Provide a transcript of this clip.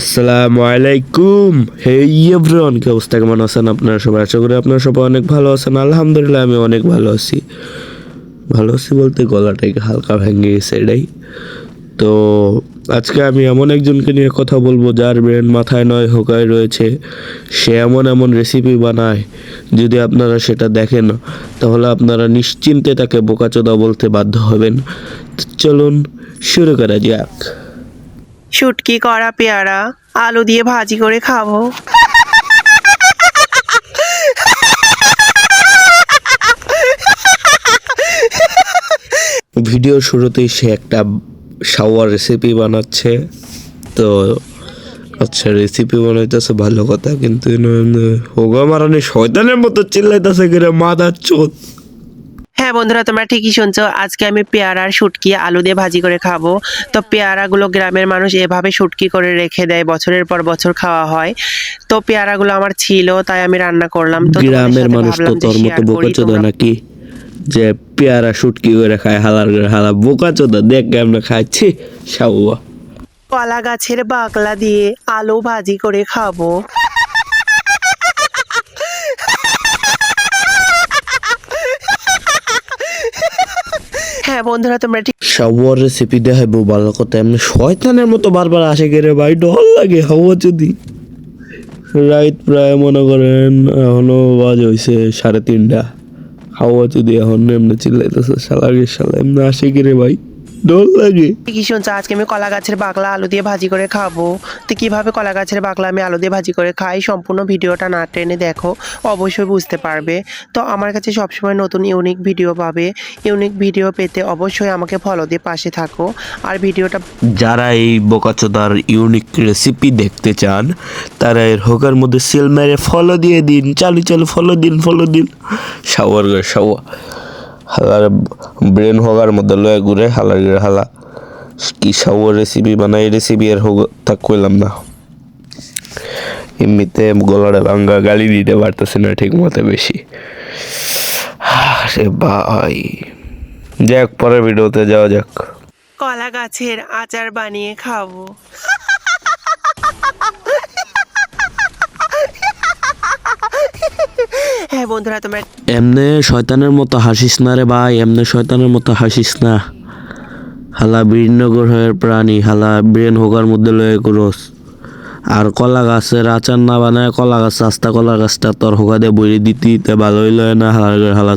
আসসালামু আলাইকুম। হেই এভরিওয়ান, কি অবস্থা, কেমন আছেন আপনারা সবাই? আশা করি আপনারা সবাই অনেক ভালো আছেন। আলহামদুলিল্লাহ আমি অনেক ভালো আছি। বলতে গলাটাকে হালকা ভেঙে গেছে এটাই। তো আজকে আমি এমন একজনকে নিয়ে কথা বলবো যার ব্রেন মাথায় নয় হোকায় রয়েছে। সে এমন এমন রেসিপি বানায়, যদি আপনারা সেটা দেখেন তাহলে আপনারা নিশ্চিন্তে তাকে বোকাচোদা বলতে বাধ্য হবেন। তো চলুন শুরু করা যাক। শুটকি করা পেয়ারা আলু দিয়ে ভাজি করে খাবো। ভিডিওর শুরুতেই সে একটা শাওয়ার রেসিপি বানাচ্ছে। তো আচ্ছা, রেসিপি বানাইতেছে ভালো কথা, কিন্তু হোগা মারানি শয়তানের মতো চিল্লাইতেছে করে মাদার চোদ। হ্যাঁ বন্ধুরা, তোমরা ঠিকই শুনছো। আজকে আমি পেয়ারার শুটকি আলু দিয়ে ভাজি করে খাবো। তো পেয়ারাগুলো গ্রামের মানুষ এভাবে শুটকি করে রেখে দেয়, বছরের পর বছর খাওয়া হয়। তো পেয়ারাগুলো আমার ছিল, তাই আমি রান্না করলাম। তো তোমাদের গ্রামের সাথে মানুষ তো ভাবলাম যে তোর মতো শেয়ার করি। বোকাচোদা নাকি, যে পেয়ারা শুটকি করে খায়? হালার করে হালা বোকাচোদা, দেখ কেমন খাচ্ছি শাওয়া। কলা গাছের বাকলা দিয়ে আলু ভাজি করে খাবো। হ্যাঁ বন্ধুরা, তোমরা ঠিক শাওয়ার রেসিপি দেখাবো ভালো কথা, এমনি শয়তানের মতো বারবার আসে গেলে ভাই ডর লাগে। হাওয়া যদি রাইত প্রায় মনে করেন এখনো বাজে হয়েছে 3:30। হাওয়া যদি এখন এমনি চিল্লাইতেছে শালা এমনি আসে গেলে ভাই ডর লাগে। কি শুনছো, আজকে আমি কলা গাছের বাকলা আলু দিয়ে ভাজি করে খাবো। তো কিভাবে কলা গাছের বাকলা আমি আলু দিয়ে ভাজি করে খাই, সম্পূর্ণ ভিডিওটা না টেনে দেখো, অবশ্যই বুঝতে পারবে। তো আমার কাছে সবসময় নতুন ইউনিক ভিডিও পাবে। ইউনিক ভিডিও পেতে অবশ্যই আমাকে ফলো দিয়ে পাশে থাকো। আর ভিডিওটা যারা এই বোকাচোদার ইউনিক রেসিপি দেখতে চান তারা এর হোকার মধ্যে সেল মেরে ফলো দিয়ে দিন। চালু ফলো দিন। শাওয়ার করে শাওয়া হালার ব্রেন হোগার মধ্যে লয়ে ঘুরে হালার করে হালা কি শাওয়ার রেসিপি বানাই। রেসিপি আর হোক তা কইলাম না, এমনিতে গলাটা ভাঙ্গা, গালি দিতে পারতেছে না ঠিক মতো বেশি। আরে ভাই, যাক পরের ভিডিওতে যাওয়া যাক। কলা গাছের আচার বানিয়ে খাবো। হ্যাঁ বন্ধুরা, তোমরা এমনে শয়তানের মতো হাসিস না রে ভাই, এমনে শয়তানের মতো হাসিস না। হালা বিভিন্ন গ্রহের প্রাণী, হালা ব্রেন হোগার মধ্যে লয়ে করস। আর কলা গাছের আচার না বানায় কলা গাছ আস্তা কলা গাছটা তোর হোগা দিয়ে বইরে দিতে ভালোই লয় না। হালা